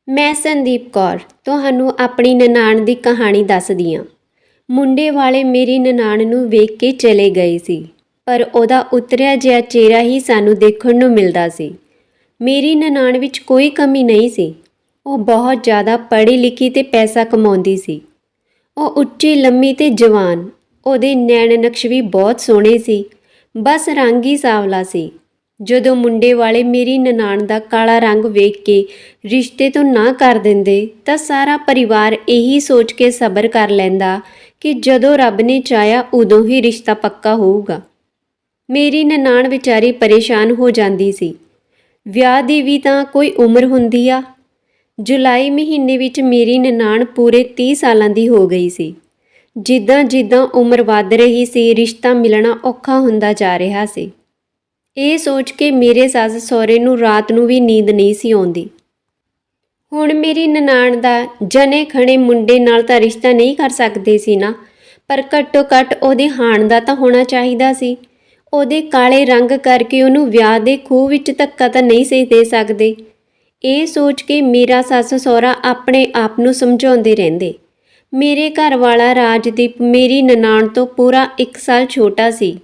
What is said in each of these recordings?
ਮੈਂ ਸੰਦੀਪ ਕੌਰ ਤੁਹਾਨੂੰ ਆਪਣੀ ਨਨਾਣ ਦੀ ਕਹਾਣੀ ਦੱਸਦੀ ਹਾਂ। ਮੁੰਡੇ ਵਾਲੇ ਮੇਰੀ ਨਨਾਣ ਨੂੰ ਵੇਖ ਕੇ ਚਲੇ ਗਏ ਸੀ, ਪਰ ਉਹਦਾ ਉਤਰਿਆ ਜਿਹਾ ਚਿਹਰਾ ਹੀ ਸਾਨੂੰ ਦੇਖਣ ਨੂੰ ਮਿਲਦਾ ਸੀ। ਮੇਰੀ ਨਨਾਣ ਵਿੱਚ ਕੋਈ ਕਮੀ ਨਹੀਂ ਸੀ। ਉਹ ਬਹੁਤ ਜ਼ਿਆਦਾ ਪੜ੍ਹੀ ਲਿਖੀ ਤੇ ਪੈਸਾ ਕਮਾਉਂਦੀ ਸੀ। ਉਹ ਉੱਚੀ ਲੰਮੀ ਤੇ ਜਵਾਨ। ਉਹਦੇ ਨੈਣ ਨਕਸ਼ ਵੀ ਬਹੁਤ ਸੋਹਣੇ ਸੀ, ਬਸ ਰੰਗ ਹੀ ਸਾਵਲਾ ਸੀ। ਜਦੋਂ ਮੁੰਡੇ ਵਾਲੇ ਮੇਰੀ ਨਨਾਣ ਦਾ ਕਾਲਾ ਰੰਗ ਵੇਖ ਕੇ ਰਿਸ਼ਤੇ ਤੋਂ ਨਾ ਕਰ ਦਿੰਦੇ ਤਾਂ ਸਾਰਾ ਪਰਿਵਾਰ ਇਹੀ ਸੋਚ ਕੇ ਸਬਰ ਕਰ ਲੈਂਦਾ ਕਿ ਜਦੋਂ ਰੱਬ ਨੇ ਚਾਹਿਆ ਉਦੋਂ ਹੀ ਰਿਸ਼ਤਾ ਪੱਕਾ ਹੋਊਗਾ। ਮੇਰੀ ਨਨਾਣ ਵਿਚਾਰੀ ਪਰੇਸ਼ਾਨ ਹੋ ਜਾਂਦੀ ਸੀ। ਵਿਆਹ ਦੀ ਵੀ ਤਾਂ ਕੋਈ ਉਮਰ ਹੁੰਦੀ ਆ। ਜੁਲਾਈ ਮਹੀਨੇ ਵਿੱਚ ਮੇਰੀ ਨਨਾਣ ਪੂਰੇ 30 ਸਾਲਾਂ ਦੀ ਹੋ ਗਈ ਸੀ। ਜਿੱਦਾਂ ਜਿੱਦਾਂ ਉਮਰ ਵੱਧ ਰਹੀ ਸੀ, ਰਿਸ਼ਤਾ ਮਿਲਣਾ ਔਖਾ ਹੁੰਦਾ ਜਾ ਰਿਹਾ ਸੀ। ਇਹ ਸੋਚ ਕੇ ਮੇਰੇ ਸੱਸ ਸਹੁਰੇ ਨੂੰ ਰਾਤ ਨੂੰ ਵੀ ਨੀਂਦ ਨਹੀਂ ਸੀ ਆਉਂਦੀ। ਹੁਣ ਮੇਰੀ ਨਨਾਣ ਦਾ ਜਣੇ ਖਣੇ ਮੁੰਡੇ ਨਾਲ ਤਾਂ ਰਿਸ਼ਤਾ ਨਹੀਂ ਕਰ ਸਕਦੇ ਸੀ ਨਾ, ਪਰ ਘੱਟੋ ਘੱਟ ਉਹਦੇ ਹਾਣ ਦਾ ਤਾਂ ਹੋਣਾ ਚਾਹੀਦਾ ਸੀ। ਉਹਦੇ ਕਾਲੇ ਰੰਗ ਕਰਕੇ ਉਹਨੂੰ ਵਿਆਹ ਦੇ ਖੂਹ ਵਿੱਚ ਧੱਕਾ ਤਾਂ ਨਹੀਂ ਸੀ ਦੇ ਸਕਦੇ। ਇਹ ਸੋਚ ਕੇ ਮੇਰਾ ਸੱਸ ਸਹੁਰਾ ਆਪਣੇ ਆਪ ਨੂੰ ਸਮਝਾਉਂਦੇ ਰਹਿੰਦੇ। ਮੇਰੇ ਘਰ ਵਾਲਾ ਰਾਜਦੀਪ ਮੇਰੀ ਨਨਾਣ ਤੋਂ ਪੂਰਾ 1 ਸਾਲ ਛੋਟਾ ਸੀ।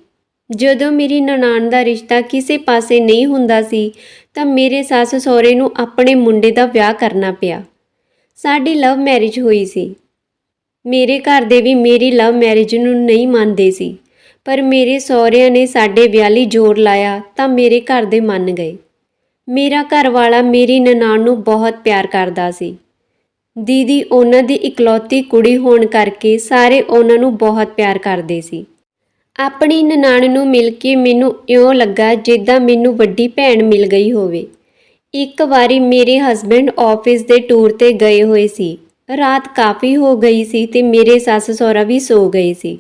ਜਦੋਂ ਮੇਰੀ ਨਨਾਣ ਦਾ ਰਿਸ਼ਤਾ ਕਿਸੇ ਪਾਸੇ ਨਹੀਂ ਹੁੰਦਾ ਸੀ ਤਾਂ ਮੇਰੇ ਸੱਸ ਸਹੁਰੇ ਨੂੰ ਆਪਣੇ ਮੁੰਡੇ ਦਾ ਵਿਆਹ ਕਰਨਾ ਪਿਆ। ਸਾਡੀ ਲਵ ਮੈਰਿਜ ਹੋਈ ਸੀ। ਮੇਰੇ ਘਰ ਦੇ ਵੀ ਮੇਰੀ ਲਵ ਮੈਰਿਜ ਨੂੰ ਨਹੀਂ ਮੰਨਦੇ ਸੀ, ਪਰ ਮੇਰੇ ਸਹੁਰਿਆਂ ਨੇ ਸਾਡੇ ਵਿਆਹ ਲਈ ਜ਼ੋਰ ਲਾਇਆ ਤਾਂ ਮੇਰੇ ਘਰ ਦੇ ਮੰਨ ਗਏ। ਮੇਰਾ ਘਰ ਵਾਲਾ ਮੇਰੀ ਨਨਾਣ ਨੂੰ ਬਹੁਤ ਪਿਆਰ ਕਰਦਾ ਸੀ। ਦੀਦੀ ਉਹਨਾਂ ਦੀ ਇਕਲੌਤੀ ਕੁੜੀ ਹੋਣ ਕਰਕੇ ਸਾਰੇ ਉਹਨਾਂ ਨੂੰ ਬਹੁਤ ਪਿਆਰ ਕਰਦੇ ਸੀ। ਆਪਣੀ ਨਨਾਣ ਨੂੰ ਮਿਲ ਕੇ ਮੈਨੂੰ ਇਉਂ ਲੱਗਾ ਜਿੱਦਾਂ ਮੈਨੂੰ ਵੱਡੀ ਭੈਣ ਮਿਲ ਗਈ ਹੋਵੇ। ਇੱਕ ਵਾਰੀ ਮੇਰੇ ਹਸਬੈਂਡ ਆਫਿਸ ਦੇ ਟੂਰ ਤੇ ਗਏ ਹੋਏ ਸੀ। ਰਾਤ ਕਾਫੀ ਹੋ ਗਈ ਸੀ ਤੇ ਮੇਰੇ ਸੱਸ ਸਹੁਰਾ ਵੀ ਸੋ ਗਏ ਸੀ।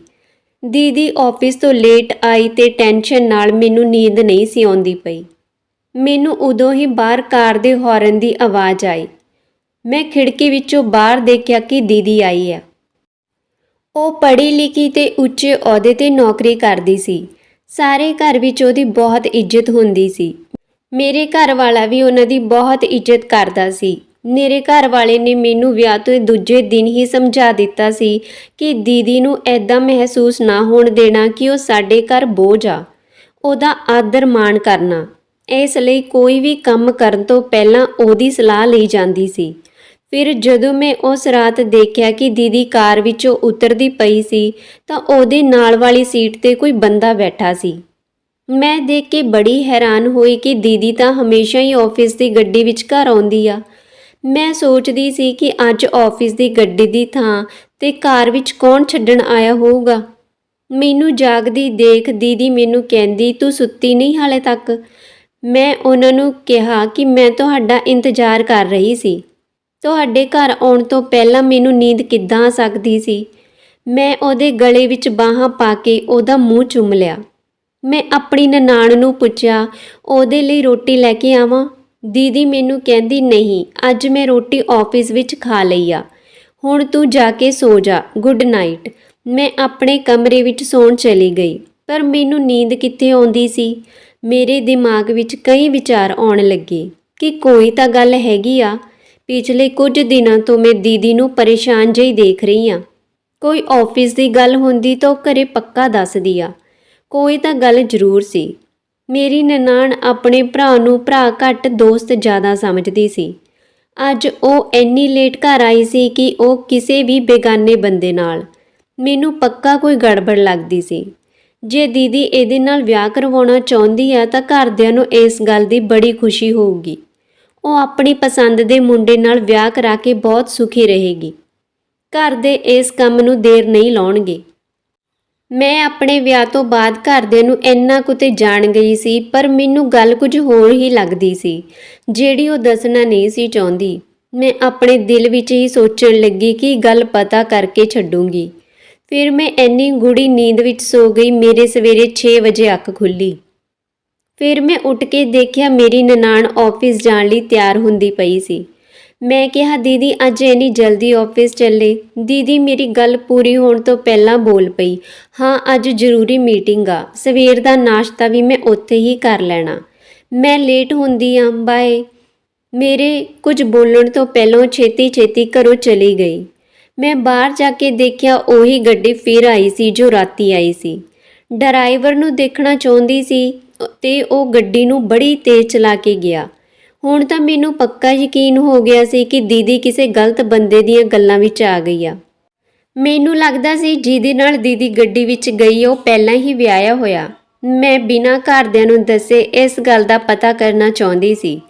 ਦੀਦੀ ਆਫਿਸ ਤੋਂ ਲੇਟ ਆਈ ਤੇ ਟੈਨਸ਼ਨ ਨਾਲ ਮੈਨੂੰ ਨੀਂਦ ਨਹੀਂ ਸੀ ਆਉਂਦੀ ਪਈ। ਮੈਨੂੰ ਉਦੋਂ ਹੀ ਬਾਹਰ ਕਾਰ ਦੇ ਹਾਰਨ ਦੀ ਆਵਾਜ਼ ਆਈ। ਮੈਂ ਖਿੜਕੀ ਵਿੱਚੋਂ ਬਾਹਰ ਦੇਖਿਆ ਕਿ ਦੀਦੀ ਆਈ ਆ। ਉਹ ਪੜ੍ਹੀ ਲਿਖੀ ਤੇ ਉੱਚੇ ਅਹੁਦੇ ਤੇ ਨੌਕਰੀ ਕਰਦੀ ਸੀ। ਸਾਰੇ ਘਰ ਵਿੱਚ ਉਹਦੀ ਬਹੁਤ ਇੱਜ਼ਤ ਹੁੰਦੀ ਸੀ। ਮੇਰੇ ਘਰ ਵਾਲਾ ਵੀ ਉਹਨਾਂ ਦੀ ਬਹੁਤ ਇੱਜ਼ਤ ਕਰਦਾ ਸੀ। ਮੇਰੇ ਘਰ ਵਾਲੇ ਨੇ ਮੈਨੂੰ ਵਿਆਹ ਤੋਂ ਦੂਜੇ ਦਿਨ ਹੀ ਸਮਝਾ ਦਿੱਤਾ ਸੀ ਕਿ ਦੀਦੀ ਨੂੰ ਐਦਾਂ ਮਹਿਸੂਸ ਨਾ ਹੋਣ ਦੇਣਾ ਕਿ ਉਹ ਸਾਡੇ ਘਰ ਬੋਝ ਆ। ਉਹਦਾ ਆਦਰ ਮਾਣ ਕਰਨਾ। ਇਸ ਲਈ ਕੋਈ ਵੀ ਕੰਮ ਕਰਨ ਤੋਂ ਪਹਿਲਾਂ ਉਹਦੀ ਸਲਾਹ ਲਈ ਜਾਂਦੀ ਸੀ। ਫਿਰ ਜਦੋਂ ਮੈਂ ਉਸ ਰਾਤ ਦੇਖਿਆ ਕਿ ਦੀਦੀ ਕਾਰ ਵਿੱਚੋਂ ਉਤਰਦੀ ਪਈ ਸੀ ਤਾਂ ਉਹਦੇ ਨਾਲ ਵਾਲੀ ਸੀਟ ਤੇ ਕੋਈ ਬੰਦਾ ਬੈਠਾ ਸੀ। ਮੈਂ ਦੇਖ ਕੇ ਬੜੀ ਹੈਰਾਨ ਹੋਈ ਕਿ ਦੀਦੀ ਤਾਂ ਹਮੇਸ਼ਾ ਹੀ ਆਫਿਸ ਦੀ ਗੱਡੀ ਵਿੱਚ ਘਰ ਆਉਂਦੀ ਆ। ਮੈਂ ਸੋਚਦੀ ਸੀ ਕਿ ਅੱਜ ਆਫਿਸ ਦੀ ਗੱਡੀ ਦੀ ਥਾਂ ਤੇ ਕਾਰ ਵਿੱਚ ਕੌਣ ਛੱਡਣ ਆਇਆ ਹੋਊਗਾ। ਮੈਨੂੰ ਜਾਗਦੀ ਦੇਖ ਦੀਦੀ ਮੈਨੂੰ ਕਹਿੰਦੀ, ਤੂੰ ਸੁੱਤੀ ਨਹੀਂ ਹਾਲੇ ਤੱਕ? ਮੈਂ ਉਹਨਾਂ ਨੂੰ ਕਿਹਾ ਕਿ ਮੈਂ ਤੁਹਾਡਾ ਇੰਤਜ਼ਾਰ ਕਰ ਰਹੀ ਸੀ। ਤੁਹਾਡੇ ਘਰ ਆਉਣ ਤੋਂ ਪਹਿਲਾਂ ਮੈਨੂੰ ਨੀਂਦ ਕਿੱਦਾਂ ਆ ਸਕਦੀ ਸੀ? ਮੈਂ ਉਹਦੇ ਗਲੇ ਵਿੱਚ ਬਾਹਾਂ ਪਾ ਕੇ ਉਹਦਾ ਮੂੰਹ ਚੁੰਮ ਲਿਆ। ਮੈਂ ਆਪਣੀ ਨਨਾਣ ਨੂੰ ਪੁੱਛਿਆ, ਉਹਦੇ ਲਈ ਰੋਟੀ ਲੈ ਕੇ ਆਵਾਂ? ਦੀਦੀ ਮੈਨੂੰ ਕਹਿੰਦੀ, ਨਹੀਂ, ਅੱਜ ਮੈਂ ਰੋਟੀ ਆਫਿਸ ਵਿੱਚ ਖਾ ਲਈ ਆ। ਹੁਣ ਤੂੰ ਜਾ ਕੇ ਸੋ ਜਾ, ਗੁੱਡ ਨਾਈਟ। ਮੈਂ ਆਪਣੇ ਕਮਰੇ ਵਿੱਚ ਸੌਣ ਚਲੀ ਗਈ, ਪਰ ਮੈਨੂੰ ਨੀਂਦ ਕਿੱਥੇ ਆਉਂਦੀ ਸੀ। ਮੇਰੇ ਦਿਮਾਗ ਵਿੱਚ ਕਈ ਵਿਚਾਰ ਆਉਣ ਲੱਗੇ ਕਿ ਕੋਈ ਤਾਂ ਗੱਲ ਹੈਗੀ ਆ। ਪਿਛਲੇ ਕੁਝ ਦਿਨਾਂ ਤੋਂ ਮੈਂ ਦੀਦੀ ਨੂੰ ਪਰੇਸ਼ਾਨ ਜਿਹੀ ਦੇਖ ਰਹੀ ਹਾਂ। ਕੋਈ ਆਫਿਸ ਦੀ ਗੱਲ ਹੁੰਦੀ ਤਾਂ ਉਹ ਘਰੇ ਪੱਕਾ ਦੱਸਦੀ ਆ। ਕੋਈ ਤਾਂ ਗੱਲ ਜ਼ਰੂਰ ਸੀ। ਮੇਰੀ ਨਨਾਣ ਆਪਣੇ ਭਰਾ ਨੂੰ ਭਰਾ ਘੱਟ, ਦੋਸਤ ਜ਼ਿਆਦਾ ਸਮਝਦੀ ਸੀ। ਅੱਜ ਉਹ ਇੰਨੀ ਲੇਟ ਘਰ ਆਈ ਸੀ ਕਿ ਉਹ ਕਿਸੇ ਵੀ ਬੇਗਾਨੇ ਬੰਦੇ ਨਾਲ। ਮੈਨੂੰ ਪੱਕਾ ਕੋਈ ਗੜਬੜ ਲੱਗਦੀ ਸੀ। ਜੇ ਦੀਦੀ ਇਹਦੇ ਨਾਲ ਵਿਆਹ ਕਰਵਾਉਣਾ ਚਾਹੁੰਦੀ ਆ ਤਾਂ ਘਰਦਿਆਂ ਨੂੰ ਇਸ ਗੱਲ ਦੀ ਬੜੀ ਖੁਸ਼ੀ ਹੋਊਗੀ। ਉਹ ਆਪਣੀ ਪਸੰਦ ਦੇ ਮੁੰਡੇ ਨਾਲ ਵਿਆਹ ਕਰਾ ਕੇ ਬਹੁਤ ਸੁਖੀ ਰਹੇਗੀ। ਘਰ ਦੇ ਇਸ ਕੰਮ ਨੂੰ ਦੇਰ ਨਹੀਂ ਲਾਉਣਗੇ। ਮੈਂ ਆਪਣੇ ਵਿਆਹ ਤੋਂ ਬਾਅਦ ਘਰਦਿਆਂ ਨੂੰ ਇੰਨਾ ਕੁ ਤੇ ਜਾਣ ਗਈ ਸੀ, ਪਰ ਮੈਨੂੰ ਗੱਲ ਕੁਝ ਹੋਰ ਹੀ ਲੱਗਦੀ ਸੀ, ਜਿਹੜੀ ਉਹ ਦੱਸਣਾ ਨਹੀਂ ਸੀ ਚਾਹੁੰਦੀ। ਮੈਂ ਆਪਣੇ ਦਿਲ ਵਿੱਚ ਹੀ ਸੋਚਣ ਲੱਗੀ ਕਿ ਗੱਲ ਪਤਾ ਕਰਕੇ ਛੱਡੂੰਗੀ। ਫਿਰ ਮੈਂ ਇੰਨੀ ਗੂੜੀ ਨੀਂਦ ਵਿੱਚ ਸੋ ਗਈ, ਮੇਰੇ ਸਵੇਰੇ 6 ਵਜੇ ਅੱਖ ਖੁੱਲ੍ਹੀ। ਫਿਰ ਮੈਂ ਉੱਠ ਕੇ ਦੇਖਿਆ ਮੇਰੀ ਨਨਾਣ ਆਫਿਸ ਜਾਣ ਲਈ ਤਿਆਰ ਹੁੰਦੀ ਪਈ ਸੀ। ਮੈਂ ਕਿਹਾ, ਦੀਦੀ ਅੱਜ ਇੰਨੀ ਜਲਦੀ ਆਫਿਸ ਚੱਲੇ? ਦੀਦੀ ਮੇਰੀ ਗੱਲ ਪੂਰੀ ਹੋਣ ਤੋਂ ਪਹਿਲਾਂ ਬੋਲ ਪਈ, ਹਾਂ ਅੱਜ ਜ਼ਰੂਰੀ ਮੀਟਿੰਗ ਆ। ਸਵੇਰ ਦਾ ਨਾਸ਼ਤਾ ਵੀ ਮੈਂ ਉੱਥੇ ਹੀ ਕਰ ਲੈਣਾ। ਮੈਂ ਲੇਟ ਹੁੰਦੀ ਆ, ਬਾਏ। ਮੇਰੇ ਕੁਝ ਬੋਲਣ ਤੋਂ ਪਹਿਲਾਂ ਛੇਤੀ-ਛੇਤੀ ਘਰੋਂ ਚਲੀ ਗਈ। ਮੈਂ ਬਾਹਰ ਜਾ ਕੇ ਦੇਖਿਆ ਉਹੀ ਗੱਡੀ ਫਿਰ ਆਈ ਸੀ ਜੋ ਰਾਤੀ ਆਈ ਸੀ। ਡਰਾਈਵਰ ਨੂੰ ਦੇਖਣਾ ਚਾਹੁੰਦੀ ਸੀ ਤੇ ਉਹ ਗੱਡੀ ਨੂੰ ਬੜੀ ਤੇਜ਼ ਚਲਾ ਕੇ ਗਿਆ। ਹੁਣ ਤਾਂ ਮੈਨੂੰ ਪੱਕਾ ਯਕੀਨ ਹੋ ਗਿਆ ਸੀ ਕਿ ਦੀਦੀ ਕਿਸੇ ਗਲਤ ਬੰਦੇ ਦੀਆਂ ਗੱਲਾਂ ਵਿੱਚ ਆ ਗਈ ਆ। ਮੈਨੂੰ ਲੱਗਦਾ ਸੀ ਜਿਹਦੇ ਨਾਲ ਦੀਦੀ ਗੱਡੀ ਵਿੱਚ ਗਈ ਉਹ ਪਹਿਲਾਂ ਹੀ ਵਿਆਹਿਆ ਹੋਇਆ। ਮੈਂ ਬਿਨਾਂ ਘਰਦਿਆਂ ਨੂੰ ਦੱਸੇ ਇਸ ਗੱਲ ਦਾ ਪਤਾ ਕਰਨਾ ਚਾਹੁੰਦੀ ਸੀ।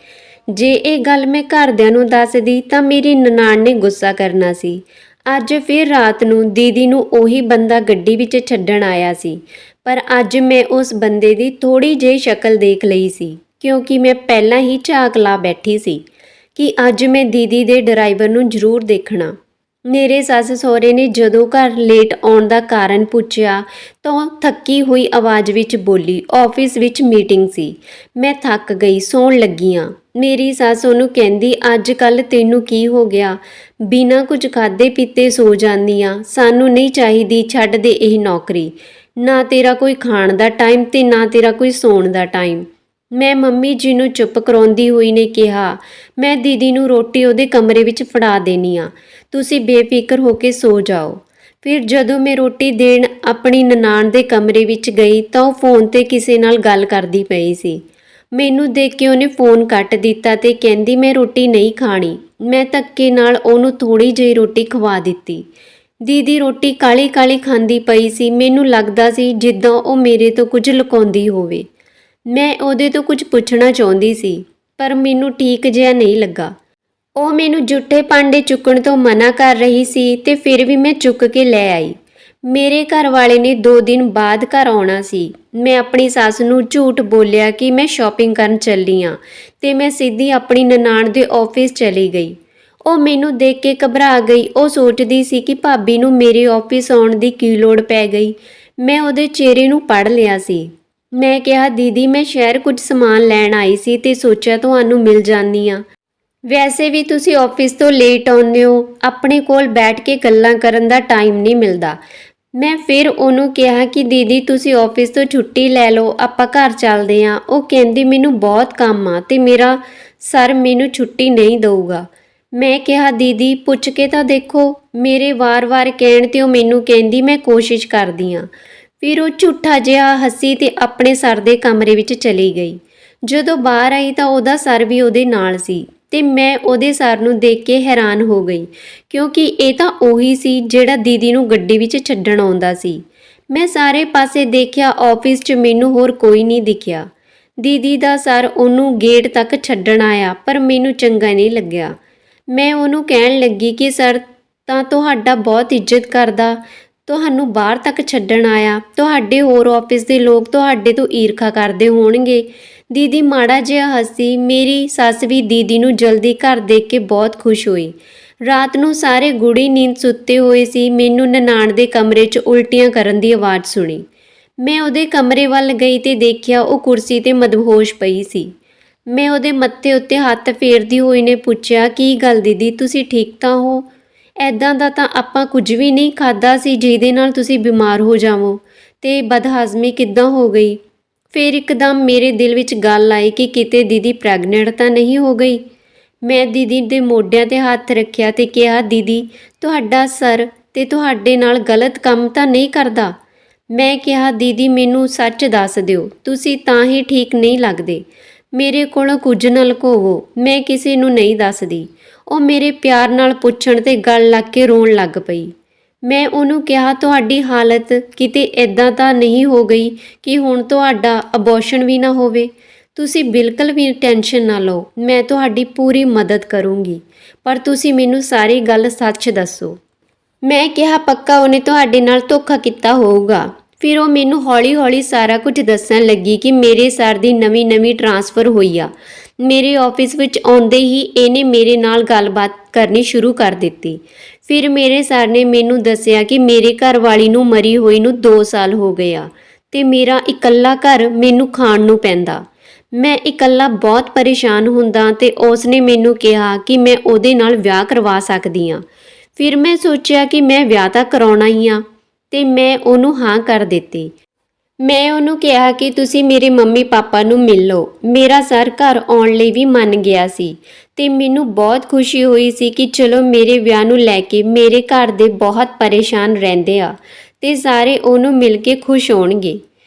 ਜੇ ਇਹ ਗੱਲ ਮੈਂ ਘਰਦਿਆਂ ਨੂੰ ਦੱਸਦੀ ਤਾਂ ਮੇਰੀ ਨਨਾਣ ਨੇ ਗੁੱਸਾ ਕਰਨਾ ਸੀ। ਅੱਜ ਫਿਰ ਰਾਤ ਨੂੰ ਦੀਦੀ ਨੂੰ ਉਹੀ ਬੰਦਾ ਗੱਡੀ ਵਿੱਚ ਛੱਡਣ ਆਇਆ ਸੀ, ਪਰ ਅੱਜ ਮੈਂ ਉਸ ਬੰਦੇ ਦੀ ਥੋੜ੍ਹੀ ਜਿਹੀ ਸ਼ਕਲ ਦੇਖ ਲਈ ਸੀ, ਕਿਉਂਕਿ ਮੈਂ ਪਹਿਲਾਂ ਹੀ ਝਾਕ ਲਾ ਬੈਠੀ ਸੀ ਕਿ ਅੱਜ ਮੈਂ ਦੀਦੀ ਦੇ ਡਰਾਈਵਰ ਨੂੰ ਜ਼ਰੂਰ ਦੇਖਣਾ। ਮੇਰੇ ਸੱਸ ਸਹੁਰੇ ਨੇ ਜਦੋਂ ਘਰ ਲੇਟ ਆਉਣ ਦਾ ਕਾਰਨ ਪੁੱਛਿਆ ਤਾਂ ਉਹ ਥੱਕੀ ਹੋਈ ਆਵਾਜ਼ ਵਿੱਚ ਬੋਲੀ, ਆਫਿਸ ਵਿੱਚ ਮੀਟਿੰਗ ਸੀ, ਮੈਂ ਥੱਕ ਗਈ, ਸੌਣ ਲੱਗੀ ਆਂ। ਮੇਰੀ ਸੱਸ ਉਹਨੂੰ ਕਹਿੰਦੀ, ਅੱਜ ਕੱਲ੍ਹ ਤੈਨੂੰ ਕੀ ਹੋ ਗਿਆ, ਬਿਨਾਂ ਕੁਝ ਖਾਧੇ ਪੀਤੇ ਸੋ ਜਾਂਦੀ ਆਂ, ਸਾਨੂੰ ਨਹੀਂ ਚਾਹੀਦੀ, ਛੱਡ ਦੇ ਇਹ ਨੌਕਰੀ, ਨਾ ਤੇਰਾ ਕੋਈ ਖਾਣ ਦਾ ਟਾਈਮ ਤੇ ਨਾ ਤੇਰਾ ਕੋਈ ਸੌਣ ਦਾ ਟਾਈਮ। ਮੈਂ ਮੰਮੀ ਜੀ ਨੂੰ ਚੁੱਪ ਕਰਾਉਂਦੀ ਹੋਈ ਨੇ ਕਿਹਾ, ਮੈਂ ਦੀਦੀ ਨੂੰ ਰੋਟੀ ਉਹਦੇ ਕਮਰੇ ਵਿੱਚ ਫੜਾ ਦੇਣੀ ਆ, ਤੁਸੀਂ ਬੇਫਿਕਰ ਹੋ ਕੇ ਸੋ ਜਾਓ। ਫਿਰ ਜਦੋਂ ਮੈਂ ਰੋਟੀ ਦੇਣ ਆਪਣੀ ਨਨਾਣ ਦੇ ਕਮਰੇ ਵਿੱਚ ਗਈ ਤਾਂ ਉਹ ਫੋਨ ਤੇ ਕਿਸੇ ਨਾਲ ਗੱਲ ਕਰਦੀ ਪਈ ਸੀ। ਮੈਨੂੰ ਦੇਖ ਕੇ ਉਹਨੇ ਫੋਨ ਕੱਟ ਦਿੱਤਾ ਤੇ ਕਹਿੰਦੀ, ਮੈਂ ਰੋਟੀ ਨਹੀਂ ਖਾਣੀ। ਮੈਂ ਧੱਕੇ ਨਾਲ ਉਹਨੂੰ ਥੋੜੀ ਜਿਹੀ ਰੋਟੀ ਖਵਾ ਦਿੱਤੀ। ਦੀਦੀ ਰੋਟੀ ਕਾਲੀ-ਕਾਲੀ ਖਾਂਦੀ ਪਈ ਸੀ। ਮੈਨੂੰ ਲੱਗਦਾ ਸੀ ਜਿੱਦਾਂ ਉਹ ਮੇਰੇ ਤੋਂ ਕੁਝ ਲੁਕਾਉਂਦੀ ਹੋਵੇ। ਮੈਂ ਉਹਦੇ ਤੋਂ ਕੁਝ ਪੁੱਛਣਾ ਚਾਹੁੰਦੀ ਸੀ, ਪਰ ਮੈਨੂੰ ਠੀਕ ਜਿਹਾ ਨਹੀਂ ਲੱਗਾ। ਉਹ ਮੈਨੂੰ ਜੂਠੇ ਭਾਂਡੇ ਚੁੱਕਣ ਤੋਂ ਮਨਾ ਕਰ ਰਹੀ ਸੀ ਤੇ ਫਿਰ ਵੀ ਮੈਂ ਚੁੱਕ ਕੇ ਲੈ ਆਈ। ਮੇਰੇ ਘਰ ਵਾਲੇ ਨੇ 2 ਦਿਨ ਬਾਅਦ ਘਰ ਆਉਣਾ ਸੀ। ਮੈਂ ਆਪਣੀ ਸੱਸ ਨੂੰ ਝੂਠ ਬੋਲਿਆ ਕਿ ਮੈਂ ਸ਼ਾਪਿੰਗ ਕਰਨ ਚੱਲੀ ਆਂ ਤੇ ਮੈਂ ਸਿੱਧੀ ਆਪਣੀ ਨਨਾਣ ਦੇ ਆਫਿਸ ਚਲੀ ਗਈ। ਉਹ ਮੈਨੂੰ ਦੇਖ ਕੇ ਘਬਰਾ ਗਈ। ਉਹ ਸੋਚਦੀ ਸੀ ਕਿ ਭਾਬੀ ਨੂੰ ਮੇਰੇ ਆਫਿਸ ਆਉਣ ਦੀ ਕੀ ਲੋੜ ਪੈ ਗਈ। ਮੈਂ ਉਹਦੇ ਚਿਹਰੇ ਨੂੰ ਪੜ੍ਹ ਲਿਆ ਸੀ। ਮੈਂ ਕਿਹਾ, ਦੀਦੀ ਮੈਂ ਸ਼ਹਿਰ ਕੁਝ ਸਮਾਨ ਲੈਣ ਆਈ ਸੀ ਤੇ ਸੋਚਿਆ ਤੁਹਾਨੂੰ ਮਿਲ ਜਾਂਦੀ ਆ। ਵੈਸੇ ਵੀ ਤੁਸੀਂ ਆਫਿਸ ਤੋਂ ਲੇਟ ਆਉਂਦੇ ਹੋ, ਆਪਣੇ ਕੋਲ ਬੈਠ ਕੇ ਗੱਲਾਂ ਕਰਨ ਦਾ ਟਾਈਮ ਨਹੀਂ ਮਿਲਦਾ। ਮੈਂ ਫਿਰ ਉਹਨੂੰ ਕਿਹਾ ਕਿ ਦੀਦੀ ਤੁਸੀਂ ਆਫਿਸ ਤੋਂ ਛੁੱਟੀ ਲੈ ਲਓ, ਆਪਾਂ ਘਰ ਚੱਲਦੇ ਹਾਂ। ਉਹ ਕਹਿੰਦੀ, ਮੈਨੂੰ ਬਹੁਤ ਕੰਮ ਆ ਤੇ ਮੇਰਾ ਸਰ ਮੈਨੂੰ ਛੁੱਟੀ ਨਹੀਂ ਦਊਗਾ। ਮੈਂ ਕਿਹਾ, ਦੀਦੀ ਪੁੱਛ ਕੇ ਤਾਂ ਦੇਖੋ। ਮੇਰੇ ਵਾਰ-ਵਾਰ ਕਹਿਣ ਤੇ ਉਹ ਮੈਨੂੰ ਕਹਿੰਦੀ, ਮੈਂ ਕੋਸ਼ਿਸ਼ ਕਰਦੀ ਹਾਂ। ਫਿਰ ਉਹ ਝੂਠਾ ਜਿਹਾ ਹੱਸੀ ਤੇ ਆਪਣੇ ਸਰ ਦੇ ਕਮਰੇ ਵਿੱਚ ਚਲੀ ਗਈ। ਜਦੋਂ ਬਾਹਰ ਆਈ ਤਾਂ ਉਹਦਾ ਸਰ ਵੀ ਉਹਦੇ ਨਾਲ ਸੀ ਤੇ ਮੈਂ ਉਹਦੇ ਸਰ ਨੂੰ ਦੇਖ ਕੇ ਹੈਰਾਨ ਹੋ ਗਈ, ਕਿਉਂਕਿ ਇਹ ਤਾਂ ਉਹੀ ਸੀ ਜਿਹੜਾ ਦੀਦੀ ਨੂੰ ਗੱਡੀ ਵਿੱਚ ਛੱਡਣ ਆਉਂਦਾ ਸੀ। ਮੈਂ ਸਾਰੇ ਪਾਸੇ ਦੇਖਿਆ, ਆਫਿਸ 'ਚ ਮੈਨੂੰ ਹੋਰ ਕੋਈ ਨਹੀਂ ਦਿਖਿਆ। ਦੀਦੀ ਦਾ ਸਰ ਉਹਨੂੰ ਗੇਟ ਤੱਕ ਛੱਡਣ ਆਇਆ, ਪਰ ਮੈਨੂੰ ਚੰਗਾ ਨਹੀਂ ਲੱਗਿਆ। ਮੈਂ ਉਹਨੂੰ ਕਹਿਣ ਲੱਗੀ ਕਿ ਸਰ ਤਾਂ ਤੁਹਾਡਾ ਬਹੁਤ ਇੱਜ਼ਤ ਕਰਦਾ, ਤੁਹਾਨੂੰ ਬਾਹਰ ਤੱਕ ਛੱਡਣ ਆਇਆ, ਤੁਹਾਡੇ ਹੋਰ ਆਫਿਸ ਦੇ ਲੋਕ ਤੁਹਾਡੇ ਤੋਂ ਈਰਖਾ ਕਰਦੇ ਹੋਣਗੇ। ਦੀਦੀ ਮਾੜਾ ਜਿਹਾ ਹੱਸੀ। ਮੇਰੀ ਸੱਸ ਵੀ ਦੀਦੀ ਨੂੰ ਜਲਦੀ ਘਰ ਦੇਖ ਕੇ ਬਹੁਤ ਖੁਸ਼ ਹੋਈ। ਰਾਤ ਨੂੰ ਸਾਰੇ ਗੂੜੀ ਨੀਂਦ ਸੁੱਤੇ ਹੋਏ ਸੀ। ਮੈਨੂੰ ਨਨਾਣ ਦੇ ਕਮਰੇ 'ਚ ਉਲਟੀਆਂ ਕਰਨ ਦੀ ਆਵਾਜ਼ ਸੁਣੀ। ਮੈਂ ਉਹਦੇ ਕਮਰੇ ਵੱਲ ਗਈ ਤੇ ਦੇਖਿਆ ਉਹ ਕੁਰਸੀ ਤੇ ਮਦਹੋਸ਼ ਪਈ ਸੀ। ਮੈਂ ਉਹਦੇ ਮੱਥੇ ਉੱਤੇ ਹੱਥ ਫੇਰਦੀ ਹੋਈ ਨੇ ਪੁੱਛਿਆ, ਕੀ ਗੱਲ ਦੀਦੀ, ਤੁਸੀਂ ਠੀਕ ਤਾਂ ਹੋ? ਐਦਾਂ ਦਾ ਤਾਂ ਆਪਾਂ ਕੁਝ ਵੀ ਨਹੀਂ ਖਾਧਾ ਸੀ ਜਿਹਦੇ ਨਾਲ ਤੁਸੀਂ ਬਿਮਾਰ ਹੋ ਜਾਵੋ, ਤੇ ਬਦਹਾਜ਼ਮੀ ਕਿੱਦਾਂ ਹੋ ਗਈ? ਫਿਰ ਇੱਕਦਮ ਮੇਰੇ ਦਿਲ ਵਿੱਚ ਗੱਲ ਆਈ ਕਿ ਕਿਤੇ ਦੀਦੀ ਪ੍ਰੈਗਨੈਂਟ ਤਾਂ ਨਹੀਂ ਹੋ ਗਈ। ਮੈਂ ਦੀਦੀ ਦੇ ਮੋਢਿਆਂ 'ਤੇ ਹੱਥ ਰੱਖਿਆ ਤੇ ਕਿਹਾ, ਦੀਦੀ ਤੁਹਾਡਾ ਸਰ ਤੇ ਤੁਹਾਡੇ ਨਾਲ ਗਲਤ ਕੰਮ ਤਾਂ ਨਹੀਂ ਕਰਦਾ? ਮੈਂ ਕਿਹਾ, ਦੀਦੀ ਮੈਨੂੰ ਸੱਚ ਦੱਸ ਦਿਓ, ਤੁਸੀਂ ਤਾਂ ਹੀ ਠੀਕ ਨਹੀਂ ਲੱਗਦੇ। ਮੇਰੇ ਕੋਲੋਂ ਕੁਝ ਨਾ ਲੁਕੋਵੋ, ਮੈਂ ਕਿਸੇ ਨੂੰ ਨਹੀਂ ਦੱਸਦੀ। ਉਹ ਮੇਰੇ ਪਿਆਰ ਨਾਲ ਪੁੱਛਣ ਤੇ ਗਲ ਲੱਗ ਕੇ ਰੋਣ ਲੱਗ ਪਈ। ਮੈਂ ਉਹਨੂੰ ਕਿਹਾ, ਤੁਹਾਡੀ ਹਾਲਤ ਕਿਤੇ ਇੱਦਾਂ ਤਾਂ ਨਹੀਂ ਹੋ ਗਈ ਕਿ ਹੁਣ ਤੁਹਾਡਾ ਅਬੋਰਸ਼ਨ ਵੀ ਨਾ ਹੋਵੇ? ਤੁਸੀਂ ਬਿਲਕੁਲ ਵੀ ਟੈਨਸ਼ਨ ਨਾ ਲਓ, ਮੈਂ ਤੁਹਾਡੀ ਪੂਰੀ ਮਦਦ ਕਰੂੰਗੀ, ਪਰ ਤੁਸੀਂ ਮੈਨੂੰ ਸਾਰੀ ਗੱਲ ਸੱਚ ਦੱਸੋ। ਮੈਂ ਕਿਹਾ, ਪੱਕਾ ਉਹਨੇ ਤੁਹਾਡੇ ਨਾਲ ਧੋਖਾ ਕੀਤਾ ਹੋਊਗਾ। ਫਿਰ ਉਹ ਮੈਨੂੰ ਹੌਲੀ-ਹੌਲੀ ਸਾਰਾ ਕੁਝ ਦੱਸਣ ਲੱਗੀ ਕਿ ਮੇਰੇ ਸਰ ਦੀ ਨਵੀਂ ਟਰਾਂਸਫਰ ਹੋਈ ਆ। ਮੇਰੇ ਆਫਿਸ ਵਿੱਚ ਆਉਂਦੇ ਹੀ ਇਹਨੇ ਮੇਰੇ ਨਾਲ ਗੱਲਬਾਤ ਕਰਨੀ ਸ਼ੁਰੂ ਕਰ ਦਿੱਤੀ। ਫਿਰ ਮੇਰੇ ਸਰ ਨੇ ਮੈਨੂੰ ਦੱਸਿਆ ਕਿ ਮੇਰੇ ਘਰ ਵਾਲੀ ਨੂੰ ਮਰੀ ਹੋਈ ਨੂੰ 2 ਸਾਲ ਹੋ ਗਏ ਆ ਤੇ ਮੇਰਾ ਇਕੱਲਾ ਘਰ ਮੈਨੂੰ ਖਾਣ ਨੂੰ ਪੈਂਦਾ। ਮੈਂ ਇਕੱਲਾ ਬਹੁਤ ਪਰੇਸ਼ਾਨ ਹੁੰਦਾ ਤੇ ਉਸਨੇ ਮੈਨੂੰ ਕਿਹਾ ਕਿ ਮੈਂ ਉਹਦੇ ਨਾਲ ਵਿਆਹ ਕਰਵਾ ਸਕਦੀ ਹਾਂ। ਫਿਰ ਮੈਂ ਸੋਚਿਆ ਕਿ ਮੈਂ ਵਿਆਹ ਤਾਂ ਕਰਾਉਣਾ ਹੀ ਆ ਤੇ ਮੈਂ ਉਹਨੂੰ ਹਾਂ ਕਰ ਦਿੱਤੀ। ਮੈਂ ਉਹਨੂੰ ਕਿਹਾ ਕਿ ਤੁਸੀਂ ਮੇਰੇ ਮੰਮੀ ਪਾਪਾ ਨੂੰ ਮਿਲ ਲਓ। ਮੇਰਾ ਸਰ ਘਰ ਆਉਣ ਲਈ ਵੀ ਮੰਨ ਗਿਆ ਸੀ ਤੇ ਮੈਨੂੰ ਬਹੁਤ ਖੁਸ਼ੀ ਹੋਈ ਸੀ ਕਿ ਚਲੋ ਮੇਰੇ ਵਿਆਹ ਨੂੰ ਲੈ ਕੇ ਮੇਰੇ ਘਰ ਦੇ ਬਹੁਤ ਪਰੇਸ਼ਾਨ ਰਹਿੰਦੇ ਆ ਤੇ ਸਾਰੇ ਉਹਨੂੰ ਮਿਲ ਕੇ ਖੁਸ਼ ਹੋਣਗੇ।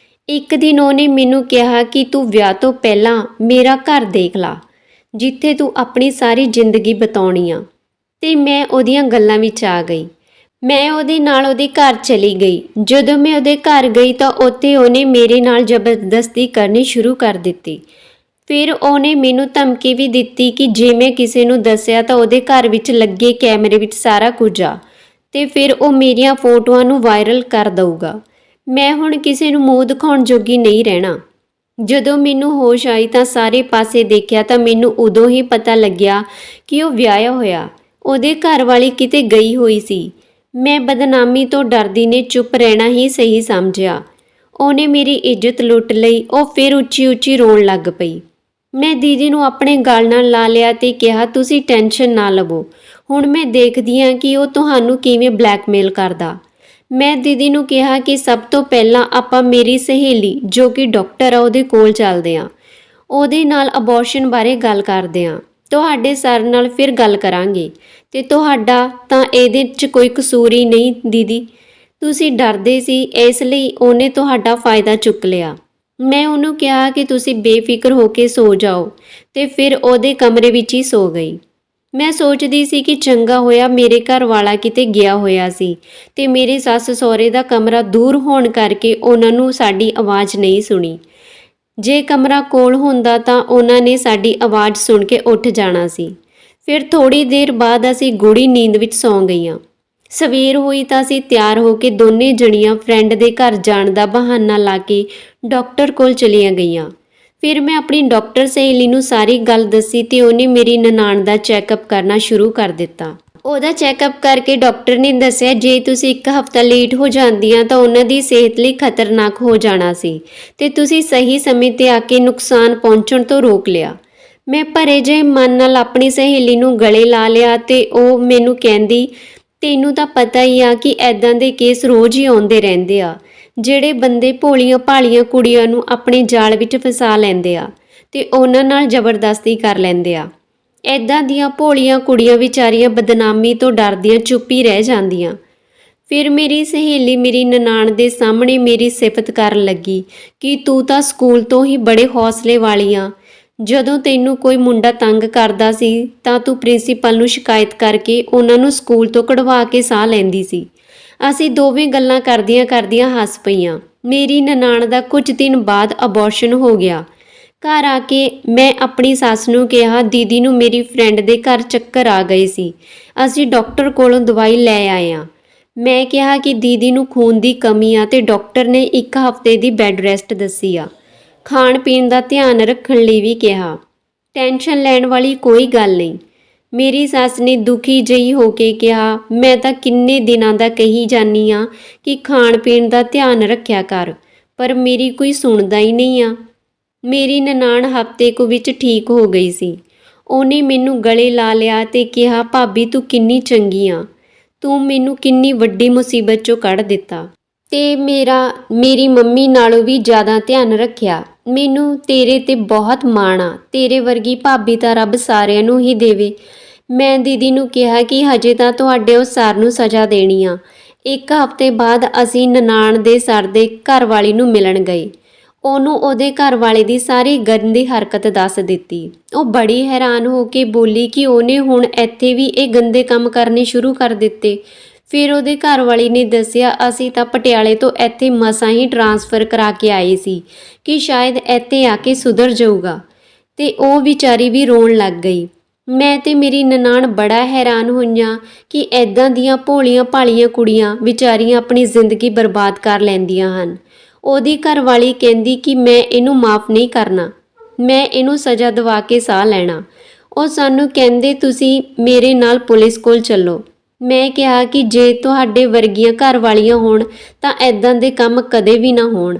ਇੱਕ ਦਿਨ ਉਹਨੇ ਮੈਨੂੰ ਕਿਹਾ ਕਿ ਤੂੰ ਵਿਆਹ ਤੋਂ ਪਹਿਲਾਂ ਮੇਰਾ ਘਰ ਦੇਖ ਲਾ, ਜਿੱਥੇ ਤੂੰ ਆਪਣੀ ਸਾਰੀ ਜ਼ਿੰਦਗੀ ਬਿਤਾਉਣੀ ਆ। ਤੇ ਮੈਂ ਉਹਦੀਆਂ ਗੱਲਾਂ ਵਿੱਚ ਆ ਗਈ। ਮੈਂ ਉਹਦੇ ਨਾਲ ਉਹਦੇ ਘਰ ਚਲੀ ਗਈ। ਜਦੋਂ ਮੈਂ ਉਹਦੇ ਘਰ ਗਈ ਤਾਂ ਉੱਥੇ ਉਹਨੇ ਮੇਰੇ ਨਾਲ ਜ਼ਬਰਦਸਤੀ ਕਰਨੀ ਸ਼ੁਰੂ ਕਰ ਦਿੱਤੀ। ਫਿਰ ਉਹਨੇ ਮੈਨੂੰ ਧਮਕੀ ਵੀ ਦਿੱਤੀ ਕਿ ਜੇ ਮੈਂ ਕਿਸੇ ਨੂੰ ਦੱਸਿਆ ਤਾਂ ਉਹਦੇ ਘਰ ਵਿੱਚ ਲੱਗੇ ਕੈਮਰੇ ਵਿੱਚ ਸਾਰਾ ਕੁਝ ਆ ਤੇ ਫਿਰ ਉਹ ਮੇਰੀਆਂ ਫੋਟੋਆਂ ਨੂੰ ਵਾਇਰਲ ਕਰ ਦਊਗਾ। ਮੈਂ ਹੁਣ ਕਿਸੇ ਨੂੰ ਮੂੰਹ ਦਿਖਾਉਣ ਜੋਗੀ ਨਹੀਂ ਰਹਿਣਾ। ਜਦੋਂ ਮੈਨੂੰ ਹੋਸ਼ ਆਈ ਤਾਂ ਸਾਰੇ ਪਾਸੇ ਦੇਖਿਆ ਤਾਂ ਮੈਨੂੰ ਉਦੋਂ ਹੀ ਪਤਾ ਲੱਗਿਆ ਕਿ ਉਹ ਵਿਆਹਿਆ ਹੋਇਆ। ਉਹਦੇ ਘਰ ਵਾਲੀ ਕਿਤੇ ਗਈ ਹੋਈ ਸੀ। ਮੈਂ ਬਦਨਾਮੀ ਤੋਂ ਡਰਦੀ ਨੇ ਚੁੱਪ ਰਹਿਣਾ ਹੀ ਸਹੀ ਸਮਝਿਆ। ਉਹਨੇ ਮੇਰੀ ਇੱਜ਼ਤ ਲੁੱਟ ਲਈ। ਉਹ ਫਿਰ ਉੱਚੀ ਉੱਚੀ ਰੋਣ ਲੱਗ ਪਈ। ਮੈਂ ਦੀਦੀ ਨੂੰ ਆਪਣੇ ਗਲ ਨਾਲ ਲਾ ਲਿਆ ਤੇ ਕਿਹਾ ਤੁਸੀਂ ਟੈਨਸ਼ਨ ਨਾ ਲਵੋ, ਹੁਣ ਮੈਂ ਦੇਖਦੀ ਹਾਂ ਕਿ ਉਹ ਤੁਹਾਨੂੰ ਕਿਵੇਂ ਬਲੈਕਮੇਲ ਕਰਦਾ। ਮੈਂ ਦੀਦੀ ਨੂੰ ਕਿਹਾ ਕਿ ਸਭ ਤੋਂ ਪਹਿਲਾਂ ਆਪਾਂ ਮੇਰੀ ਸਹੇਲੀ ਜੋ ਕਿ ਡਾਕਟਰ ਆ ਉਹਦੇ ਕੋਲ ਚੱਲਦੇ ਹਾਂ, ਉਹਦੇ ਨਾਲ ਅਬੋਰਸ਼ਨ ਬਾਰੇ ਗੱਲ ਕਰਦੇ ਹਾਂ। ਤੁਹਾਡੇ ਸਰ ਨਾਲ ਫਿਰ ਗੱਲ ਕਰਾਂਗੇ ਤੇ ਤੁਹਾਡਾ ਤਾਂ ਇਹਦੇ 'ਚ ਕੋਈ ਕਸੂਰ ਹੀ ਨਹੀਂ ਦੀਦੀ, ਤੁਸੀਂ ਡਰਦੇ ਸੀ ਇਸ ਲਈ ਉਹਨੇ ਤੁਹਾਡਾ ਫਾਇਦਾ ਚੁੱਕ ਲਿਆ। ਮੈਂ ਉਹਨੂੰ ਕਿਹਾ ਕਿ ਤੁਸੀਂ ਬੇਫਿਕਰ ਹੋ ਕੇ ਸੋ ਜਾਓ ਤੇ ਫਿਰ ਉਹਦੇ ਕਮਰੇ ਵਿੱਚ ਹੀ ਸੋ ਗਈ। ਮੈਂ ਸੋਚਦੀ ਸੀ ਕਿ ਚੰਗਾ ਹੋਇਆ ਮੇਰੇ ਘਰ ਵਾਲਾ ਕਿਤੇ ਗਿਆ ਹੋਇਆ ਸੀ ਤੇ ਮੇਰੇ ਸੱਸ ਸਹੁਰੇ ਦਾ ਕਮਰਾ ਦੂਰ ਹੋਣ ਕਰਕੇ ਉਹਨਾਂ ਨੂੰ ਸਾਡੀ ਆਵਾਜ਼ ਨਹੀਂ ਸੁਣੀ। ਜੇ ਕਮਰਾ ਕੋਲ ਹੁੰਦਾ ਤਾਂ ਉਹਨਾਂ ਨੇ ਸਾਡੀ ਆਵਾਜ਼ ਸੁਣ ਕੇ ਉੱਠ ਜਾਣਾ ਸੀ। ਫਿਰ ਥੋੜੀ ਦੇਰ ਬਾਅਦ ਅਸੀਂ ਗੂੜੀ ਨੀਂਦ ਵਿੱਚ ਸੌਂ ਗਈਆਂ। ਸਵੇਰ ਹੋਈ ਤਾਂ ਅਸੀਂ ਤਿਆਰ ਹੋ ਕੇ ਦੋਨੇ ਜਣੀਆਂ ਫਰੈਂਡ ਦੇ ਘਰ ਜਾਣ ਦਾ ਬਹਾਨਾ ਲਾ ਕੇ ਡਾਕਟਰ ਕੋਲ ਚਲੀਆਂ ਗਈਆਂ। ਫਿਰ ਮੈਂ ਆਪਣੀ ਡਾਕਟਰ ਸਹੇਲੀ ਨੂੰ ਸਾਰੀ ਗੱਲ ਦੱਸੀ ਤੇ ਉਹਨੇ ਮੇਰੀ ਨਨਾਣ ਦਾ ਚੈੱਕਅਪ ਕਰਨਾ ਸ਼ੁਰੂ ਕਰ ਦਿੱਤਾ। ਉਹਦਾ ਚੈੱਕਅਪ ਕਰਕੇ ਡਾਕਟਰ ਨੇ ਦੱਸਿਆ ਜੇ ਤੁਸੀਂ ਇੱਕ ਹਫ਼ਤਾ ਲੇਟ ਹੋ ਜਾਂਦੀਆਂ ਤਾਂ ਉਹਨਾਂ ਦੀ ਸਿਹਤ ਲਈ ਖਤਰਨਾਕ ਹੋ ਜਾਣਾ ਸੀ ਤੇ ਤੁਸੀਂ ਸਹੀ ਸਮੇਂ ਤੇ ਆ ਕੇ ਨੁਕਸਾਨ ਪਹੁੰਚਣ ਤੋਂ ਰੋਕ ਲਿਆ। ਮੈਂ ਭਰੇ ਜਿਹੇ ਮਨ ਨਾਲ ਆਪਣੀ ਸਹੇਲੀ ਨੂੰ ਗਲੇ ਲਾ ਲਿਆ ਤੇ ਉਹ ਮੈਨੂੰ ਕਹਿੰਦੀ ਤੈਨੂੰ ਤਾਂ ਪਤਾ ਹੀ ਆ ਕਿ ਐਦਾਂ ਦੇ ਕੇਸ ਰੋਜ਼ ਹੀ ਆਉਂਦੇ ਰਹਿੰਦੇ ਆ, ਜਿਹੜੇ ਬੰਦੇ ਭੋਲੀਆਂ ਭਾਲੀਆਂ ਕੁੜੀਆਂ ਨੂੰ ਆਪਣੇ ਜਾਲ ਵਿੱਚ ਫਸਾ ਲੈਂਦੇ ਆ ਤੇ ਉਹਨਾਂ ਨਾਲ ਜ਼ਬਰਦਸਤੀ ਕਰ ਲੈਂਦੇ ਆ। ਐਦਾਂ ਦੀਆਂ ਭੋਲੀਆਂ ਕੁੜੀਆਂ ਵਿਚਾਰੀਆਂ ਬਦਨਾਮੀ ਤੋਂ ਡਰਦੀਆਂ ਚੁੱਪ ਹੀ ਰਹਿ ਜਾਂਦੀਆਂ। ਫਿਰ ਮੇਰੀ ਸਹੇਲੀ ਮੇਰੀ ਨਨਾਣ ਦੇ ਸਾਹਮਣੇ ਮੇਰੀ ਸਿਫਤ ਕਰਨ ਲੱਗੀ ਕਿ ਤੂੰ ਤਾਂ ਸਕੂਲ ਤੋਂ ਹੀ ਬੜੇ ਹੌਸਲੇ ਵਾਲੀ ਆ। ਜਦੋਂ ਤੈਨੂੰ ਕੋਈ ਮੁੰਡਾ ਤੰਗ ਕਰਦਾ ਸੀ ਤਾਂ ਤੂੰ ਪ੍ਰਿੰਸੀਪਲ ਨੂੰ ਸ਼ਿਕਾਇਤ ਕਰਕੇ ਉਹਨਾਂ ਨੂੰ ਸਕੂਲ ਤੋਂ ਕਢਵਾ ਕੇ ਸਾਹ ਲੈਂਦੀ ਸੀ। ਅਸੀਂ ਦੋਵੇਂ ਗੱਲਾਂ ਕਰਦੀਆਂ ਹੱਸ ਪਈਆਂ। ਮੇਰੀ ਨਨਾਣ ਦਾ ਕੁਝ ਦਿਨ ਬਾਅਦ ਅਬੋਰਸ਼ਨ ਹੋ ਗਿਆ। ਘਰ ਆ ਕੇ ਮੈਂ ਆਪਣੀ ਸੱਸ ਨੂੰ ਕਿਹਾ ਦੀਦੀ ਨੂੰ ਮੇਰੀ ਫਰੈਂਡ ਦੇ ਘਰ ਚੱਕਰ ਆ ਗਏ ਸੀ, ਅਸੀਂ ਡਾਕਟਰ ਕੋਲੋਂ ਦਵਾਈ ਲੈ ਆਏ ਹਾਂ। ਮੈਂ ਕਿਹਾ ਕਿ ਦੀਦੀ ਨੂੰ ਖੂਨ ਦੀ ਕਮੀ ਆ ਤੇ ਡਾਕਟਰ ਨੇ 1 ਹਫ਼ਤੇ ਦੀ ਬੈੱਡ ਰੈਸਟ ਦੱਸੀ ਆ। ਖਾਣ ਪੀਣ ਦਾ ਧਿਆਨ ਰੱਖਣ ਲਈ ਵੀ ਕਿਹਾ। ਟੈਨਸ਼ਨ ਲੈਣ ਵਾਲੀ ਕੋਈ ਗੱਲ ਨਹੀਂ। ਮੇਰੀ ਸੱਸ ਨੇ ਦੁਖੀ ਜਿਹੀ ਹੋ ਕੇ ਕਿਹਾ ਮੈਂ ਤਾਂ ਕਿੰਨੇ ਦਿਨਾਂ ਦਾ ਕਹੀ ਜਾਂਦੀ ਆ ਕਿ ਖਾਣ ਪੀਣ ਦਾ ਧਿਆਨ ਰੱਖਿਆ ਕਰ, ਪਰ ਮੇਰੀ ਕੋਈ ਸੁਣਦਾ ਹੀ ਨਹੀਂ ਆ। ਮੇਰੀ ਨਨਾਣ ਹਫ਼ਤੇ ਕੁ ਵਿੱਚ ਠੀਕ ਹੋ ਗਈ ਸੀ। ਉਹਨੇ ਮੈਨੂੰ ਗਲੇ ਲਾ ਲਿਆ ਤੇ ਕਿਹਾ ਭਾਬੀ ਤੂੰ ਕਿੰਨੀ ਚੰਗੀ ਆ, ਤੂੰ ਮੈਨੂੰ ਕਿੰਨੀ ਵੱਡੀ ਮੁਸੀਬਤ 'ਚੋਂ ਕੱਢ ਦਿੱਤਾ ਤੇ ਮੇਰੀ ਮੰਮੀ ਨਾਲੋਂ ਵੀ ਜ਼ਿਆਦਾ ਧਿਆਨ ਰੱਖਿਆ। ਮੈਨੂੰ ਤੇਰੇ ਤੇ ਬਹੁਤ ਮਾਣ ਆ, ਤੇਰੇ ਵਰਗੀ ਭਾਬੀ ਤਾਂ ਰੱਬ ਸਾਰਿਆਂ ਨੂੰ ਹੀ ਦੇਵੇ। ਮੈਂ ਦੀਦੀ ਨੂੰ ਕਿਹਾ ਕਿ ਹਜੇ ਤਾਂ ਤੁਹਾਡੇ ਉਸ ਸਰ ਨੂੰ ਸਜ਼ਾ ਦੇਣੀ ਆ। 1 ਹਫ਼ਤੇ ਬਾਅਦ ਅਸੀਂ ਨਨਾਣ ਦੇ ਸਰ ਦੇ ਘਰ ਵਾਲੀ ਨੂੰ ਮਿਲਣ ਗਏ। ਉਹਨੂੰ ਉਹਦੇ ਘਰ ਵਾਲੇ ਦੀ ਸਾਰੀ ਗੰਦੀ ਹਰਕਤ ਦੱਸ ਦਿੱਤੀ। ਉਹ ਬੜੀ ਹੈਰਾਨ ਹੋ ਕੇ ਬੋਲੀ ਕਿ ਉਹਨੇ ਹੁਣ ਇੱਥੇ ਵੀ ਇਹ ਗੰਦੇ ਕੰਮ ਕਰਨੇ ਸ਼ੁਰੂ ਕਰ ਦਿੱਤੇ। ਫਿਰ ਉਹਦੇ ਘਰ ਵਾਲੀ ਨੇ ਦੱਸਿਆ ਅਸੀਂ ਤਾਂ ਪਟਿਆਲੇ ਤੋਂ ਇੱਥੇ ਮਸਾਂ ਹੀ ਟਰਾਂਸਫਰ ਕਰਾ ਕੇ ਆਏ ਸੀ ਕਿ ਸ਼ਾਇਦ ਇੱਥੇ ਆ ਕੇ ਸੁਧਰ ਜਾਊਗਾ ਤੇ ਉਹ ਵਿਚਾਰੀ ਵੀ ਰੋਣ ਲੱਗ ਗਈ। ਮੈਂ ਤੇ ਮੇਰੀ ਨਨਾਣ ਬੜਾ ਹੈਰਾਨ ਹੋਈਆਂ ਕਿ ਐਦਾਂ ਦੀਆਂ ਭੋਲੀਆਂ ਭਾਲੀਆਂ ਕੁੜੀਆਂ ਵਿਚਾਰੀਆਂ ਆਪਣੀ ਜ਼ਿੰਦਗੀ ਬਰਬਾਦ ਕਰ ਲੈਂਦੀਆਂ ਹਨ। ਉਹਦੀ ਘਰਵਾਲੀ ਕਹਿੰਦੀ ਕਿ ਮੈਂ ਇਹਨੂੰ ਮਾफ़ ਨਹੀਂ ਕਰਨਾ, ਮੈਂ ਇਹਨੂੰ ਸਜ਼ਾ ਦਿਵਾ ਕੇ ਸਾਹ ਲੈਣਾ। ਉਹ ਸਾਨੂੰ ਕਹਿੰਦੇ ਤੁਸੀਂ ਮੇਰੇ ਨਾਲ ਪੁਲਿਸ ਕੋਲ ਚੱਲੋ। ਮੈਂ ਕਿਹਾ ਕਿ ਜੇ ਤੁਹਾਡੇ ਵਰਗੀਆਂ ਘਰ ਵਾਲੀਆਂ ਹੋਣ ਤਾਂ ਐਦਾਂ ਦੇ ਕੰਮ ਕਦੇ ਵੀ ਨਾ ਹੋਣ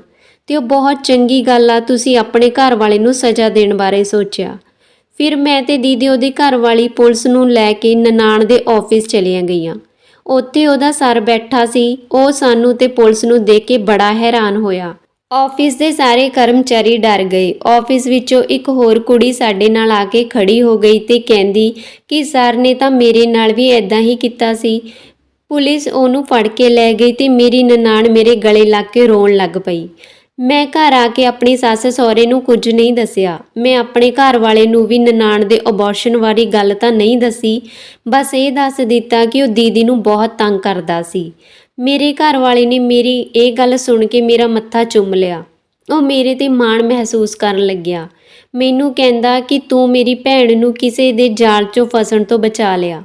ਤੇ ਉਹ ਬਹੁਤ ਚੰਗੀ ਗੱਲ ਆ ਤੁਸੀਂ ਆਪਣੇ ਘਰ ਵਾਲੇ ਨੂੰ ਸਜ਼ਾ ਦੇਣ ਬਾਰੇ ਸੋਚਿਆ। ਫਿਰ ਮੈਂ ਤੇ ਦੀਦੀ ਉਹਦੀ ਘਰ ਵਾਲੀ ਪੁਲਿਸ ਨੂੰ ਲੈ ਕੇ ਨਨਾਣ ਦੇ ਆਫਿਸ ਚਲੀਆਂ ਗਈਆਂ। ਉੱਥੇ ਉਹਦਾ ਸਰ ਬੈਠਾ ਸੀ। ਉਹ ਸਾਨੂੰ ਤੇ ਪੁਲਿਸ ਨੂੰ ਦੇਖ ਕੇ ਬੜਾ ਹੈਰਾਨ ਹੋਇਆ। ਆਫਿਸ ਦੇ ਸਾਰੇ ਕਰਮਚਾਰੀ ਡਰ ਗਏ। ਆਫਿਸ ਵਿੱਚੋਂ ਇੱਕ ਹੋਰ ਕੁੜੀ ਸਾਡੇ ਨਾਲ ਆ ਕੇ ਖੜੀ ਹੋ ਗਈ ਤੇ ਕਹਿੰਦੀ ਕਿ ਸਰ ਨੇ ਤਾਂ ਮੇਰੇ ਨਾਲ ਵੀ ਐਦਾਂ ਹੀ ਕੀਤਾ ਸੀ। ਪੁਲਿਸ ਉਹਨੂੰ ਫੜ ਕੇ ਲੈ ਗਈ ਤੇ ਮੇਰੀ ਨਨਾਣ ਮੇਰੇ ਗਲੇ ਲੱਗ ਕੇ ਰੋਣ ਲੱਗ ਪਈ। ਮੈਂ ਘਰ ਆ ਕੇ ਆਪਣੀ ਸੱਸ ਸਹੁਰੇ ਨੂੰ ਕੁਝ ਨਹੀਂ ਦੱਸਿਆ। ਮੈਂ ਆਪਣੇ ਘਰ ਵਾਲੇ ਨੂੰ ਵੀ ਨਨਾਣ ਦੇ ਅਬੋਰਸ਼ਨ ਵਾਲੀ ਗੱਲ ਤਾਂ ਨਹੀਂ ਦੱਸੀ, ਬਸ ਇਹ ਦੱਸ ਦਿੱਤਾ ਕਿ ਉਹ ਦੀਦੀ ਨੂੰ ਬਹੁਤ ਤੰਗ ਕਰਦਾ ਸੀ। ਮੇਰੇ ਘਰ ਵਾਲੇ ਨੇ ਮੇਰੀ ਇਹ ਗੱਲ ਸੁਣ ਕੇ ਮੇਰਾ ਮੱਥਾ ਚੁੰਮ ਲਿਆ। ਉਹ ਮੇਰੇ 'ਤੇ ਮਾਣ ਮਹਿਸੂਸ ਕਰਨ ਲੱਗਿਆ। ਮੈਨੂੰ ਕਹਿੰਦਾ ਕਿ ਤੂੰ ਮੇਰੀ ਭੈਣ ਨੂੰ ਕਿਸੇ ਦੇ ਜਾਲ 'ਚੋਂ ਫਸਣ ਤੋਂ ਬਚਾ ਲਿਆ।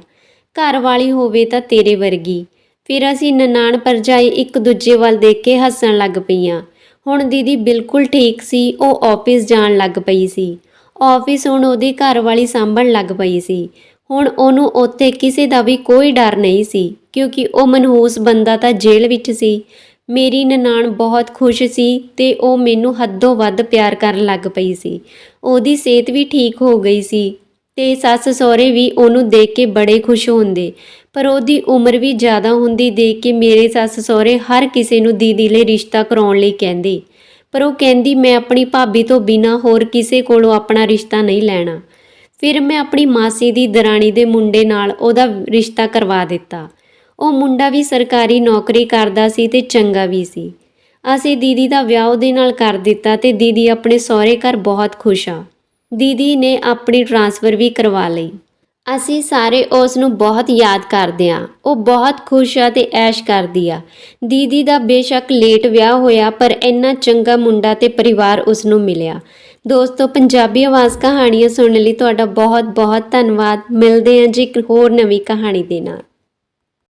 ਘਰ ਵਾਲੀ ਹੋਵੇ ਤਾਂ ਤੇਰੇ ਵਰਗੀ। ਫਿਰ ਅਸੀਂ ਨਨਾਣ ਭਰਜਾਈ ਇੱਕ ਦੂਜੇ ਵੱਲ ਦੇਖ ਕੇ ਹੱਸਣ ਲੱਗ ਪਈਆਂ। ਹੁਣ ਦੀਦੀ ਬਿਲਕੁਲ ਠੀਕ ਸੀ। ਉਹ ਆਫਿਸ ਜਾਣ ਲੱਗ ਪਈ ਸੀ। ਆਫਿਸ ਹੁਣ ਉਹਦੀ ਘਰ ਵਾਲੀ ਸਾਂਭਣ ਲੱਗ ਪਈ ਸੀ। ਹੁਣ ਉਹਨੂੰ ਉੱਥੇ ਕਿਸੇ ਦਾ ਵੀ ਕੋਈ ਡਰ ਨਹੀਂ ਸੀ, ਕਿਉਂਕਿ ਉਹ ਮਨਹੂਸ ਬੰਦਾ ਤਾਂ ਜੇਲ੍ਹ ਵਿੱਚ ਸੀ। ਮੇਰੀ ਨਨਾਣ ਬਹੁਤ ਖੁਸ਼ ਸੀ ਤੇ ਉਹ ਮੈਨੂੰ ਹੱਦੋਂ ਵੱਧ ਪਿਆਰ ਕਰਨ ਲੱਗ ਪਈ ਸੀ। ਉਹਦੀ ਸਿਹਤ ਵੀ ਠੀਕ ਹੋ ਗਈ ਸੀ ਤੇ ਸੱਸ ਸਹੁਰੇ ਵੀ ਉਹਨੂੰ ਦੇਖ ਕੇ ਬੜੇ ਖੁਸ਼ ਹੁੰਦੇ। ਪਰ ਉਹਦੀ ਉਮਰ ਵੀ ਜ਼ਿਆਦਾ ਹੁੰਦੀ ਦੇਖ ਕੇ ਮੇਰੇ ਸੱਸ ਸਹੁਰੇ ਹਰ ਕਿਸੇ ਨੂੰ ਦੀਦੀ ਲਈ ਰਿਸ਼ਤਾ ਕਰਾਉਣ ਲਈ ਕਹਿੰਦੇ। ਪਰ ਉਹ ਕਹਿੰਦੀ ਮੈਂ ਆਪਣੀ ਭਾਬੀ ਤੋਂ ਬਿਨਾਂ ਹੋਰ ਕਿਸੇ ਕੋਲੋਂ ਆਪਣਾ ਰਿਸ਼ਤਾ ਨਹੀਂ ਲੈਣਾ। ਫਿਰ ਮੈਂ ਆਪਣੀ ਮਾਸੀ ਦੀ ਦਰਾਣੀ ਦੇ ਮੁੰਡੇ ਨਾਲ ਉਹਦਾ ਰਿਸ਼ਤਾ ਕਰਵਾ ਦਿੱਤਾ। ਉਹ ਮੁੰਡਾ ਵੀ ਸਰਕਾਰੀ ਨੌਕਰੀ ਕਰਦਾ ਸੀ ਤੇ ਚੰਗਾ ਵੀ ਸੀ। ਅਸੀਂ ਦੀਦੀ ਦਾ ਵਿਆਹ ਉਹਦੇ ਨਾਲ ਕਰ ਦਿੱਤਾ ਤੇ ਦੀਦੀ ਆਪਣੇ ਸਹੁਰੇ ਘਰ ਬਹੁਤ ਖੁਸ਼ ਆ। ਦੀਦੀ ਨੇ ਆਪਣੀ ਟਰਾਂਸਫਰ ਵੀ ਕਰਵਾ ਲਈ। ਅਸੀਂ ਸਾਰੇ ਉਸ ਨੂੰ ਬਹੁਤ ਯਾਦ ਕਰਦੇ ਹਾਂ। ਉਹ ਬਹੁਤ ਖੁਸ਼ ਆ ਤੇ ਐਸ਼ ਕਰਦੀ ਆ। ਦੀਦੀ ਦਾ ਬੇਸ਼ੱਕ ਲੇਟ ਵਿਆਹ ਹੋਇਆ, ਪਰ ਇੰਨਾ ਚੰਗਾ ਮੁੰਡਾ ਤੇ ਪਰਿਵਾਰ ਉਸ ਨੂੰ ਮਿਲਿਆ। ਦੋਸਤੋ, ਪੰਜਾਬੀ ਆਵਾਜ਼ ਕਹਾਣੀਆਂ ਸੁਣਨ ਲਈ ਤੁਹਾਡਾ ਬਹੁਤ ਬਹੁਤ ਧੰਨਵਾਦ। ਮਿਲਦੇ ਹਾਂ ਜੀ ਇੱਕ ਹੋਰ ਨਵੀਂ ਕਹਾਣੀ ਦੇ ਨਾਲ।